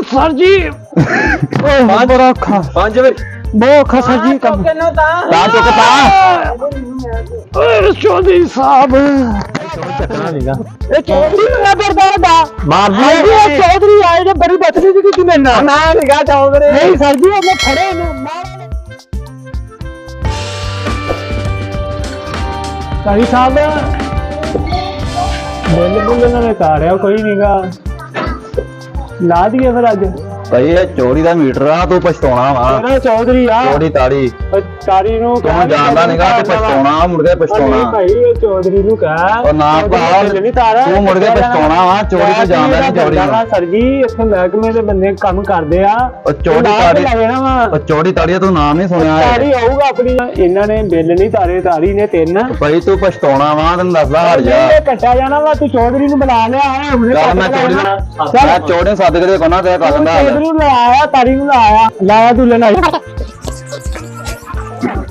Sir जी बड़ा औखा 5 ਵੇ बहुत औखा सर जी काम ਤਾਂ ਚੁੱਕ ਤਾਂ चौधरी साहब ਚੱਕਣਾ ਨਹੀਂਗਾ ये चौधरी मेरा बरदादा ਮਾਰ हाँ जी ये चौधरी आए ने बड़ी बदतमीजी की मेरे नाल ਨਾ ਨਿਗਾ ਚੌਧਰੀ नहीं सर जी मैं खड़े ने कारी साहब बोल बोल ना तारिया कोई नहींगा ला दिए फिर अज ਭਾਈ ਇਹ ਚੋਰੀ ਦਾ ਮੀਟਰ ਆ ਤੂੰ ਪਛਤਾਉਣਾ ਵਾ मेरा चौधरी आ ਚੋਰੀ ਤਾੜੀ ਤਾਰੀ ਨੂੰ ਤੂੰ ਜਾਣਦਾ ਨਹੀਂਗਾ ਤੇ ਪਛਤਾਉਣਾ ਮੁੜ ਕੇ ਪਛਤਾਉਣਾ ਭਾਈ ਇਹ ਚੌਧਰੀ ਨੂੰ ਕਹ ਉਹ ਨਾ ਭਾ ਤੂੰ ਮੁੜ ਕੇ ਪਛਤਾਉਣਾ ਵਾ ਚੋਰੀ ਤੋਂ ਜਾਣਦਾ ਨਹੀਂ ਚੋਰੀ ਨੂੰ ਸਰ ਜੀ ਇੱਥੇ ਮਹਿਕਮੇ ਦੇ ਬੰਦੇ ਕੰਮ ਕਰਦੇ ਆ ਉਹ ਚੋਰੀ ਤਾੜੀ ਲੈਣਾ ਵਾ ਉਹ ਚੋਰੀ ਤਾੜੀ ਦਾ ਤੂੰ ਨਾਮ ਨਹੀਂ ਸੁਣਿਆ ਤਾਰੀ ਆਊਗਾ ਆਪਣੀ ਇਹਨਾਂ ਨੇ ਬਿੱਲ ਨਹੀਂ ਤਾਰੇ ਤਾਰੀ ਨੇ 3 ਭਾਈ ਤੂੰ ਪਛਤਾਉਣਾ ਵਾ ਤੈਨੂੰ ਦੱਸਦਾ ਹਟ ਜਾ ਇਹ ਕੱਟਿਆ ਜਾਣਾ ਵਾ ਤੂੰ ਚੌਧਰੀ ਨੂੰ ਬੁਲਾ ਲਿਆ ਹੈ ਹੁਣੇ ਚੱਲ ਮੈਂ ਚੋਰੀ ਮੈਂ ਚੋਰੀ ਸੱਦ ਕੇ ਕੋਨਾ ਤੇ ਕਰ ਦਿੰਦਾ ਚੌਧਰੀ ਨੂੰ ਲਾਇਆ ਤਾਰੀ ਨੂੰ ਲਾਇਆ ਤੂੰ ਲੈਣਾ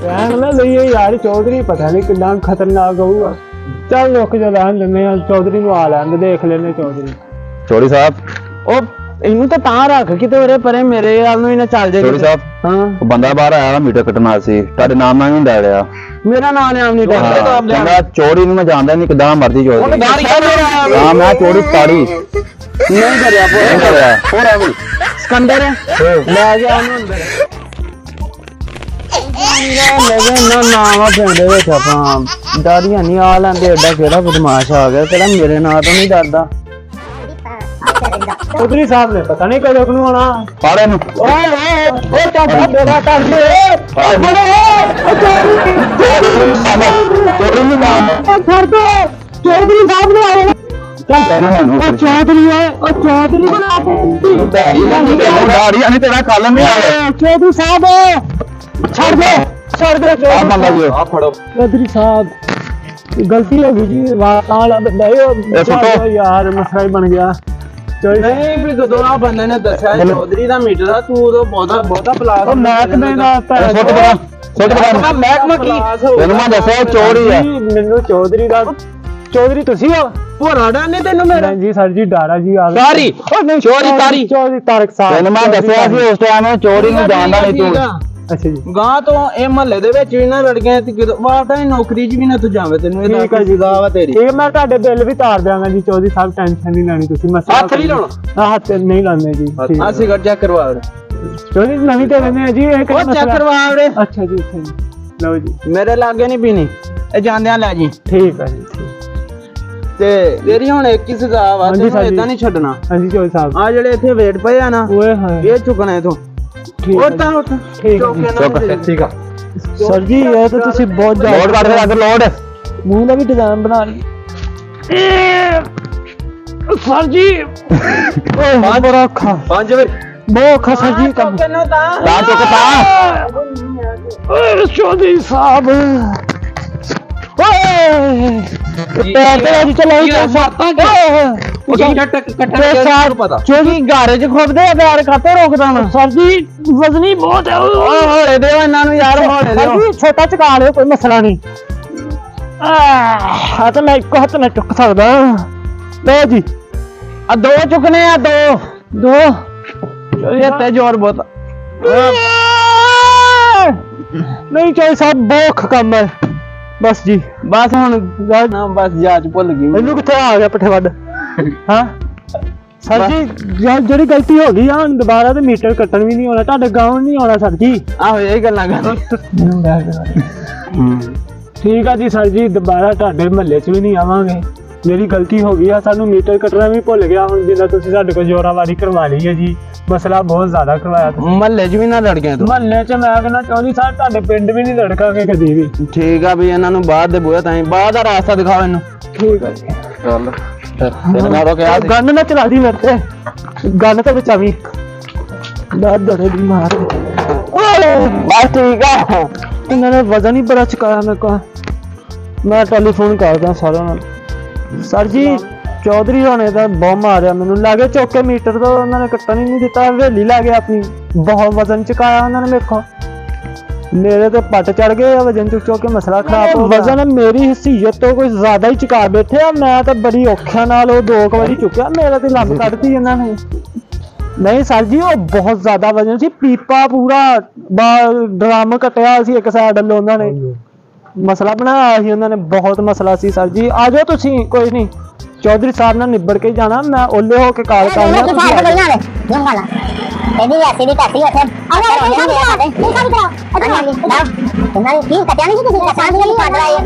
कहना नहीं यार चौधरी पता नहीं कितना खतरनाक होगा चल रुक जा लैन लेने चौधरी नु आ लैन देख लेने चौधरी ਚੋਰੀ ਸਾਹਿਬ ਉਹ ਇਹਨੂੰ ਤਾਂ ਤਾਂ ਰੱਖ ਕਿਤੇ ਉਰੇ ਪਰੇ ਮੇਰੇ ਵੱਲ ਨੂੰ ਹੀ ਨਾ ਚੱਲ ਜੇ ਚੋਰੀ ਸਾਹਿਬ ਹਾਂ ਉਹ ਬੰਦਾ ਬਾਹਰ ਆਇਆ ਮੀਟਰ ਕੱਟਣਾ ਸੀ ਤੁਹਾਡੇ ਨਾਮ ਨਾਲ ਨਹੀਂ ਡਾਲਿਆ ਮੇਰਾ ਨਾਮ ਨਾਮ ਨਹੀਂ ਡਰਦਾ ਕਹਿੰਦਾ ਚੋਰੀ ਨੂੰ ਮੈਂ ਜਾਣਦਾ ਨਹੀਂ ਕਿਦਾਂ ਮਰਜ਼ੀ ਚੋਰੀ ਹਾਂ ਮੈਂ ਚੋਰੀ ਤਾੜੀ ਨਹੀਂ ਕਰਿਆ ਨਹੀਂ ਕਰਿਆ ਹੋਰਾ ਵੀ ਸਿਕੰਦਰ ਲੈ ਗਿਆ ਉਹਨੂੰ ਅੰਦਰ ਨਾ ਨਾਮ ਆ ਪਿੰਡ ਵਿੱਚ ਆਪਾਂ ਡਾਰੀਆਂ ਨਹੀਂ ਆ ਲੈਂਦੇ ਐਡਾ ਕਿਹੜਾ ਬਦਮਾਸ਼ ਆ ਗਿਆ ਕਿਹੜਾ ਮੇਰੇ ਨਾਂ ਤੋਂ ਨਹੀਂ ਡਰਦਾ ਚੌਧਰੀ ਸਾਹਿਬ ਨੇ ਪਤਾ ਨਹੀਂ ਕਦੋਂ ਨੂੰ ਆਉਣਾ ਪਾੜੇ ਨੂੰ ਓਏ ਚਾਚਾ ਬੇੜਾ ਕਰ ਦੇ ਚੋਰੀ ਨੂੰ ਨਾਮ ਛੱਡ ਦੇ ਚੌਧਰੀ ਸਾਹਿਬ ਨੇ ਆਏ ਚੱਲ ਚੌਧਰੀ ਹੈ ਉਹ ਚੌਧਰੀ ਬਣਾ ਦਾੜੀ ਅਨੀ ਤੇਰਾ ਕੱਲ ਨਹੀਂ ਆਇਆ ਚੌਧਰੀ ਸਾਹਿਬ ਛੱਡ ਦੇ ਆ ਮੰਨ ਲਿਓ ਆ ਫੜੋ ਚੌਧਰੀ ਸਾਹਿਬ ਗਲਤੀ ਹੋ ਗਈ ਜੀ ਵਾਲਾ ਇਹ ਸੁੱਟੋ। ਯਾਰ ਮਸਲਾ ਹੀ ਬਣ ਗਿਆ ਨਹੀਂ ਵੀ ਜਦੋਂ ਆ ਬੰਦੇ ਨੇ ਦੱਸਿਆ ਚੌਧਰੀ ਦਾ ਮੀਟਰ ਆ ਤੂੰ ਉਦੋਂ ਬਹੁਤਾ ਪਲਾਸ ਉਹ ਮਹਿਕਮੇ ਦਾ ਸੁੱਟ ਪਰਾਂ ਸੁੱਟ ਪਰਾਂ ਮਹਿਕਮਾ ਕੀ ਤੈਨੂੰ ਮੈਂ ਦੱਸਿਆ ਚੋਰੀ ਹੈ ਮੈਨੂੰ ਚੌਧਰੀ ਤੁਸੀਂ ਹੋ ਭੋਰਾੜਾ ਨੇ ਤੈਨੂੰ ਮੇਰਾ ਜੀ ਸਰ ਜੀ ਡਾਰਾ ਜੀ ਆ ਸਾਰੀ ਚੌਧਰੀ ਤਾਰਕ ਸਾਹਿਬ ਤੈਨੂੰ ਮੈਂ ਦੱਸਿਆ ਸੀ ਉਸ ਟਾਈਮ ਚੋਰੀ ਨੂੰ ਜਾਣਦਾ ਨਹੀਂ ਤੂੰ ਅੱਛਾ ਜੀ ਗਾਂ ਤੋਂ ਇਹ ਮਹੱਲੇ ਦੇ ਵਿੱਚ ਵੀ ਨਾ ਲੜਕੀਆਂ ਤੇ ਕਿਦੋਂ ਵਾਟਾ ਨੌਕਰੀ 'ਚ ਵੀ ਨਾ ਤੂੰ ਜਾਵੇਂ ਤੈਨੂੰ ਇਹ ਠੀਕ ਹੈ ਜੀ ਗਾ ਵਾ ਤੇਰੀ ਠੀਕ ਮੈਂ ਤੁਹਾਡੇ ਬਿੱਲ ਵੀ ਤਾਰ ਦਿਆਂਗਾ ਜੀ ਚੌਧਰੀ ਸਾਹਿਬ ਟੈਨਸ਼ਨ ਨਹੀਂ ਲੈਣੀ ਤੁਸੀਂ ਮੈਂ ਹੱਥ ਨਹੀਂ ਲਾਉਣਾ ਹੱਥ ਨਹੀਂ ਲਾਉਂਦੇ ਜੀ ਠੀਕ ਆ ਸਿਗਰਟ ਚੈੱਕ ਕਰਵਾ ਵੀਰੇ ਚੌਧਰੀ ਨਵੀਂ ਤੇ ਲੈਣੇ ਆ ਜੀ ਇਹ ਕਿਹੜਾ ਉਹ ਚੈੱਕ ਮਸਲਾ? ਕਰਵਾ ਵੀਰੇ ਅੱਛਾ ਜੀ ਅੱਛਾ ਜੀ ਲਓ ਜੀ ਮੇਰੇ ਲਾਗੇ ਨਹੀਂ ਪੀਣੀ ਇਹ ਜਾਂਦਿਆਂ ਲੈ ਜੀ ਠੀਕ ਹੈ ਜੀ ਠੀਕ। ਤੇ ਤੇਰੀ ਹੁਣ ਇੱਕ ਹੀ ਸਜ਼ਾ ਵਾ ਹਾਂਜੀ ਤੈਨੂੰ ਸਰ ਜੀ। ਏਦਾਂ ਨਹੀਂ ਛੱਡਣਾ ਹਾਂਜੀ ਚੌਧਰੀ ਸਾਹਿਬ ਆ ਜਿਹੜੇ ਇੱਥੇ ਵੇਟ ਪਏ ਆ ਨਾ ਓਏ ਹਾਏ ਇਹ ਚੁੱਕਣਾ ਇਥੋਂ ਠੀਕ ਹੈ ਉੱਠ ਜੀ। ਉੱਠ ਠੀਕ ਚੁੱਕ ਹੈ ਕੇ ਨਾ ਠੀਕ ਆ ਸਰ ਜੀ ਇਹ ਤਾਂ ਤੁਸੀਂ ਬਹੁਤ ਲੋਡ ਜ਼ਿਆਦਾ ਕਰ ਦੇ ਅੱਗੇ ਲੋਡ ਮੂੰਹ ਦਾ ਵੀ ਡਿਜ਼ਾਈਨ ਬਣਾ ਲਈ ਸਰ ਜੀ ਓਏ ਬੜਾ ਔਖਾ 5 ਵੇ ਬਹੁਤ ਔਖਾ ਸਰ ਜੀ ਕੰਮ ਕਿੰਨੋਂ ਤਾਂ ਤਾਂ ਚੁੱਕ ਤਾਂ ਓਏ ਚੌਧਰੀ ਸਾਹਿਬ ਓਏ ਪੈਰ ਤੇ ਅੱਜ ਚਲਾਈ ਪਤਾ ਚੌਧਰੀ ਗਾਰੇ ਚ ਖੁੱਬਦੇ ਆ ਪੈਰ ਕਾਤੇ ਰੋਕਦਾ ਨਾ ਸਰ ਜੀ ਵਜ਼ਨੀ ਬਹੁਤ ਹੈ ਓਏ ਹੋਲੇ ਦਿਓ ਇਹਨਾਂ ਨੂੰ ਯਾਰ ਹੋਲੇ ਸਰ ਦਿਓ ਜੀ ਛੋਟਾ ਚਕਾ ਲਿਓ ਕੋਈ ਮਸਲਾ ਨਹੀਂ ਆ ਤਾਂ ਮੈਂ ਇੱਕ ਹੱਥ ਨਾਲ ਚੁੱਕ ਸਕਦਾ ਲਓ ਜੀ ਆ ਦੋ ਚੁੱਕਨੇ ਆ ਦੋ ਇਹ ਤੇ ਜ਼ੋਰ ਬਹੁਤ ਨਹੀਂ ਚਾਹੀ ਸਾਹਿਬ ਬਹੁਤ ਕੰਮ ਹੈ ਬਸ ਜੀ ਬਸ ਹੁਣ ਨਾ ਬਸ ਜਾਂਚ ਭੁੱਲ ਗਈ ਇਹਨੂੰ ਕਿੱਥੇ ਆ ਗਿਆ ਪੱਠੇ ਵੱਡ ਹਾਂ ਸਰ ਜੀ ਜਿਹੜੀ ਗਲਤੀ ਹੋ ਗਈ ਆ ਹੁਣ ਦੁਬਾਰਾ ਤੇ ਮੀਟਰ ਕੱਟਣ ਵੀ ਨਹੀਂ ਹੋਣਾ ਤੁਹਾਡੇ ਗਾਉਂ ਨਹੀਂ ਆਉਣਾ ਸਰ ਜੀ ਆਹੋ ਇਹ ਗੱਲਾਂ ਕਰ ਠੀਕ ਆ ਜੀ ਸਰ ਜੀ ਦੁਬਾਰਾ ਤੁਹਾਡੇ ਮਹੱਲੇ 'ਚ ਵੀ ਨਹੀਂ ਆਵਾਂਗੇ ਮੇਰੀ ਗਲਤੀ ਹੋ ਗਈ ਆ ਸਾਨੂੰ ਮੀਟਰ ਕੱਟਣਾ ਵੀ ਭੁੱਲ ਗਿਆ ਹੁਣ ਜਿੱਦਾਂ ਤੁਸੀਂ ਸਾਡੇ ਕੋਲ ਜ਼ੋਰਾਵਾਰੀ ਕਰਵਾ ਲਈ ਹੈ ਜੀ ਮਸਲਾ ਬਹੁਤ ਜ਼ਿਆਦਾ ਕਰਵਾਇਆ ਤੁਸੀਂ ਮਹੱਲੇ 'ਚ ਵੀ ਨਾ ਲੜ ਗਏ ਤੂੰ ਮਹੱਲੇ 'ਚ ਮੈਂ ਕਹਿੰਦਾ ਚੌਧਰੀ ਸਾਹਿਬ ਤੁਹਾਡੇ ਪਿੰਡ ਵੀ ਨਹੀਂ ਲੜਕਾਂਗੇ ਕਦੀ ਵੀ ਠੀਕ ਆ ਵੀ ਇਹਨਾਂ ਨੂੰ ਬਾਹਰ ਦੇ ਬੂਹੇ ਤਾਈਂ ਬਾਹਰ ਦਾ ਰਾਸਤਾ ਦਿਖਾਓ ਇਹਨੂੰ ਠੀਕ ਆ ਜੀ ਚੱਲ ਤੈਨੂੰ ਮੈਂ ਕਿਹਾ ਸੀ ਗੰਨ ਨਾ ਚਲਾ ਦੀ ਮੇਰੇ ਤੇ ਗੰਨ ਤੇ ਬਚਾਵੀਂ ਨਾ ਦੜੇ ਦੀ ਮਾਰ ਬਸ ਠੀਕ ਆ ਇਹਨਾਂ ਨੇ ਵਜ਼ਨ ਹੀ ਬੜਾ ਚੁਕਾਇਆ ਮੇਰੇ ਕੋਲ ਮੈਂ ਟੈਲੀਫੋਨ ਕਰਦਾ ਸਾਰਿਆਂ ਨਾਲ ਸਰ ਜੀ ਚੌਧਰੀ ਹੋਣੇ ਦਾ ਬੰਮ ਮਾਰਿਆ ਮੈਨੂੰ ਲਾਗੇ ਚੁੱਕ ਕੇ ਮੀਟਰ ਤੋਂ ਉਹਨਾਂ ਨੇ ਕੱਟਣ ਹੀ ਨਹੀਂ ਦਿੱਤਾ ਹਵੇਲੀ ਲਾ ਗਿਆ ਆਪਣੀ ਬਹੁਤ ਵਜ਼ਨ ਚੁਕਾਇਆ ਉਹਨਾਂ ਨੇ ਮੇਰੇ ਕੋਲ ਮੇਰੇ ਤੇ ਪੱਟ ਚੜ ਗਏ ਆ ਵਜਨ ਚੁੱਕ ਚੁੱਕ ਕੇ ਮਸਲਾ ਖਰਾਬ ਹੋ ਗਿਆ ਵਜਨ ਮੇਰੀ ਹਿੱਸੀਅਤ ਤੋਂ ਕੋਈ ਜ਼ਿਆਦਾ ਹੀ ਚੁਕਾ ਬੈਠੇ ਆ ਮੈਂ ਤਾਂ ਬੜੀ ਔਖਿਆਂ ਨਾਲ ਉਹ 2 ਵਾਰੀ ਚੁੱਕਿਆ ਮੇਰੇ ਤੇ ਲੱਤ ਕੱਢਤੀ ਇਹਨਾਂ ਨੇ ਨਹੀਂ ਸਰ ਜੀ ਉਹ ਬਹੁਤ ਜ਼ਿਆਦਾ ਵਜਨ ਸੀ ਪੀਪਾ ਪੂਰਾ ਡਰਮ ਕੱਟਿਆ ਸੀ ਇੱਕ ਸਾਈਡ ਵੱਲੋਂ ਉਹਨਾਂ ਨੇ ਮਸਲਾ ਬਣਾਇਆ ਸੀ ਉਹਨਾਂ ਨੇ ਬਹੁਤ ਮਸਲਾ ਸੀ ਸਰ ਜੀ ਆ ਜਾਓ ਤੁਸੀਂ ਕੋਈ ਨਹੀਂ ਚੌਧਰੀ ਸਾਹਿਬ ਨਾਲ ਨਿਬੜ ਕੇ ਜਾਣਾ ਮੈਂ ਓਲੇ ਹੋ ਕੇ ਕਾਲ ਕਰਨਾ ਤੁਸੀਂ ਆ ਜਾਓ ਇਹਦੀ ਐਸੀ ਦੀ ਕਾਸੀ ਉੱਥੇ ਅਰੇ ਇਹ ਸਾਡੇ ਕੀ ਕਰਾ ਉਹਨਾਂ ਨੇ ਕੀ ਕਟਿਆ ਨਹੀਂ ਤੁਸੀਂ ਕਸਾਂ ਦੀ ਕਾਟ ਰਹੀ ਹੈ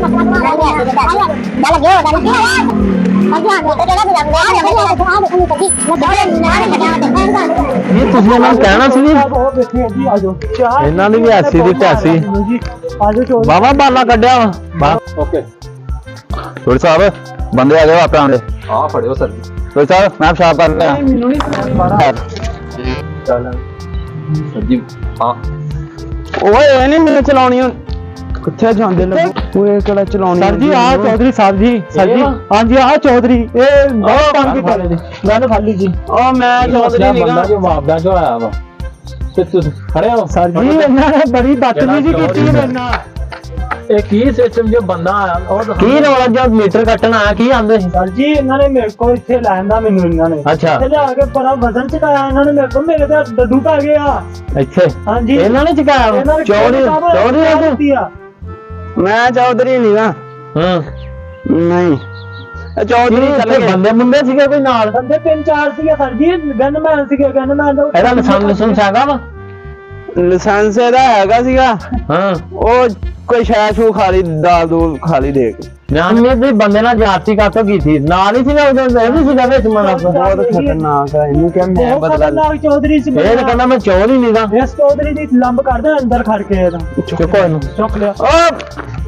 ਚੱਲ ਗਿਆ ਚੱਲ ਗਿਆ ਅਜਾ ਮੈਂ ਤਾਂ ਜਿਹੜਾ ਵੀ ਲੱਗਦਾ ਆ ਦੇਖੋ ਕੱਢੀ ਮੈਂ ਬੜੇ ਨਾਰੇ ਕਟਿਆ ਤੇ ਇਹ ਤੁਸੀਂ ਇਹਨਾਂ ਨੂੰ ਕਹਿਣਾ ਸੀ ਵੀ ਬਹੁਤ ਬੈਠੇ ਜੀ ਆ ਜਾਓ ਇਹਨਾਂ ਦੀ ਵੀ ਐਸੀ ਦੀ ਢਾਸੀ ਆ ਜਾਓ ਬਾਵਾ ਬਾਲਾ ਕੱਢਿਆ ਵਾ ਓਕੇ ਚੋੜੀ ਸਾਹਿਬ ਬੰਦੇ ਆ ਗਏ ਆਪਣੇ ਆਂਦੇ ਆ ਫੜਿਓ ਸਰ ਚੋੜੀ ਸਾਹਿਬ ਮੈਂ ਪਿਸ਼ਾਬ ਕਰ ਲਿਆ ਮੈਨੂੰ ਨਹੀਂ ਪਤਾ ਚੱਲ ਸੱਜੀ ਹਾਂ ਓਏ ਇਹ ਨਹੀਂ ਮੈਨੂੰ ਚਲਾਉਣੀ ਕਿੱਥੇ ਜਾਂਦੇ ਲੋਕ ਓਏ ਕਿਹੜਾ ਚਲਾਉਣੀ ਸਰ ਜੀ ਆ ਚੌਧਰੀ ਸਾਹਿਬ ਜੀ ਸਰ ਜੀ ਹਾਂਜੀ ਆ ਚੌਧਰੀ ਇਹ ਬਹੁਤ ਕੰਮ ਕੀਤਾ ਗੱਲ ਖਾਲੀ ਜੀ ਉਹ ਮੈਂ ਚੌਧਰੀ ਨਿਗਾ ਜਵਾਬ ਦਾ ਜੋ ਆਇਆ ਵਾ ਤੇ ਤੂੰ ਖੜੇ ਹੋ ਸਰ ਜੀ ਇਹਨਾਂ ਨੇ ਬੜੀ ਬਦਤਮੀਜ਼ੀ ਕੀਤੀ ਮੇਰੇ ਨਾਲ ਇਹ ਕੀ ਸਿਸਟਮ ਜੋ ਬੰਦਾ ਆਇਆ ਉਹ ਕੀ ਰੌਲਾ ਜੋ ਮੀਟਰ ਕੱਟਣ ਆਇਆ ਕੀ ਆਂਦੇ ਸਰ ਜੀ ਇਹਨਾਂ ਨੇ ਮੇਰੇ ਕੋਲ ਇੱਥੇ ਲੈਂਦਾ ਮੈਨੂੰ ਇਹਨਾਂ ਨੇ ਅੱਛਾ ਇੱਥੇ ਲਿਆ ਕੇ ਬੜਾ ਵਜ਼ਨ ਚਕਾਇਆ ਇਹਨਾਂ ਨੇ ਮੇਰੇ ਕੋਲ ਮੇਰੇ ਤੇ ਡੱਡੂ ਪੈ ਗਿਆ ਇੱਥੇ ਹਾਂਜੀ ਇਹਨਾਂ ਨੇ ਚਕਾਇਆ ਇਹਨਾਂ ਨੇ ਚੌਧਰੀ ਮੈਂ ਚੌਧਰੀ ਨਹੀਂ ਨਾ ਹਾਂ ਨਹੀਂ ਚੌਧਰੀ ਚੱਲ ਗਏ ਬੰਦੇ ਮੁੰਡੇ ਸੀਗੇ ਕੋਈ ਨਾਲ ਬੰਦੇ 3-4 ਸੀਗੇ ਸਰ ਜੀ ਗਨਮੈਨ ਸੀਗੇ ਗਨਮੈਨ ਦਾ ਇਹਦਾ ਲਾਇਸੈਂਸ ਹੈਗਾ ਵਾ ਲਾਇਸੈਂਸ ਇਹਦਾ ਹੈਗਾ ਸੀਗਾ ਹਾਂ ਉਹ ਕੋਈ ਸ਼ਾਸ਼ੂ ਖਾਲੀ ਦਾਲ ਦੂਲ ਖਾਲੀ ਦੇ ਕੇ ਨਿਆਣੇ ਦੇ ਬੰਦੇ ਨਾਲ ਜਾਤੀ ਕਾਤੋਂ ਕੀਤੀ ਨਾਲ ਹੀ ਸੀਗਾ ਉਹਦੇ ਇਹ ਵੀ ਸੀਗਾ ਵਿੱਚ ਮਨ ਬਹੁਤ ਖਤਰਨਾਕ ਹੈ ਇਹਨੂੰ ਕਿਹਾ ਮੈਂ ਬਦਲਾ ਚੌਧਰੀ ਸੀ ਇਹ ਤਾਂ ਕਹਿੰਦਾ ਮੈਂ ਚੌਧਰੀ ਨੀਗਾ ਇਸ ਚੌਧਰੀ ਦੀ ਲੰਬ ਕੱਢਦਾ ਅੰਦਰ ਖੜ ਕੇ ਇਹਦਾ ਚੁੱਕੋ ਇਹਨੂੰ ਚੁੱਕ ਲਿਆ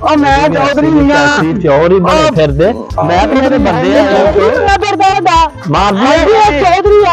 ਉਹ ਮੈਂ ਚੌਧਰੀ ਨਹੀਂ ਆ ਚੌਧਰੀ ਬਣੇ ਫਿਰਦੇ ਮੈਂ ਤੇ ਮੇਰੇ ਬੰਦੇ ਆ ਫਿਰਦਾ ਮਾਰਦੀ ਚੌਧਰੀ